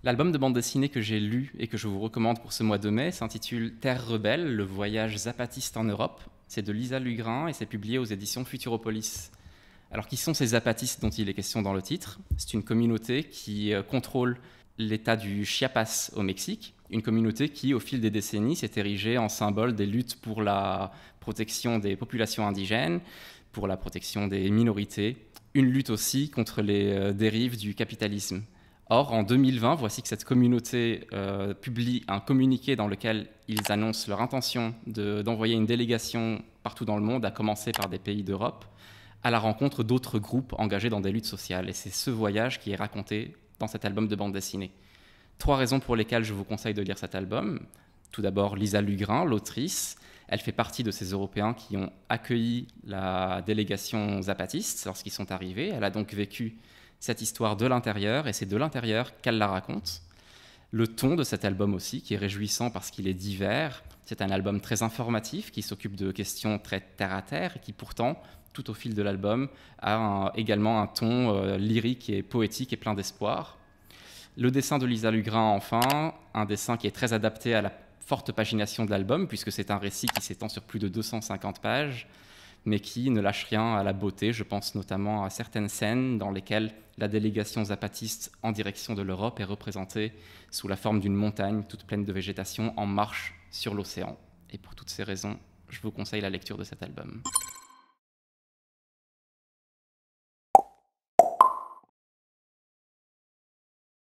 L'album de bande dessinée que j'ai lu et que je vous recommande pour ce mois de mai s'intitule Terre rebelle, le voyage zapatiste en Europe. C'est de Lisa Lugrin et c'est publié aux éditions Futuropolis. Alors, qui sont ces zapatistes dont il est question dans le titre? C'est une communauté qui contrôle l'État du Chiapas au Mexique, une communauté qui, au fil des décennies, s'est érigée en symbole des luttes pour la protection des populations indigènes, pour la protection des minorités, une lutte aussi contre les dérives du capitalisme. Or, en 2020, voici que cette communauté publie un communiqué dans lequel ils annoncent leur intention d'envoyer une délégation partout dans le monde, à commencer par des pays d'Europe, à la rencontre d'autres groupes engagés dans des luttes sociales. Et c'est ce voyage qui est raconté dans cet album de bande dessinée. 3 raisons pour lesquelles je vous conseille de lire cet album. Tout d'abord, Lisa Lugrin, l'autrice. Elle fait partie de ces Européens qui ont accueilli la délégation zapatiste lorsqu'ils sont arrivés. Elle a donc vécu cette histoire de l'intérieur, et c'est de l'intérieur qu'elle la raconte. Le ton de cet album aussi, qui est réjouissant parce qu'il est divers. C'est un album très informatif, qui s'occupe de questions très terre-à-terre, et qui pourtant, tout au fil de l'album, a également un ton lyrique et poétique et plein d'espoir. Le dessin de Lisa Lugrin, enfin, un dessin qui est très adapté à la forte pagination de l'album, puisque c'est un récit qui s'étend sur plus de 250 pages, mais qui ne lâche rien à la beauté. Je pense notamment à certaines scènes dans lesquelles la délégation zapatiste en direction de l'Europe est représentée sous la forme d'une montagne toute pleine de végétation en marche sur l'océan. Et pour toutes ces raisons, je vous conseille la lecture de cet album.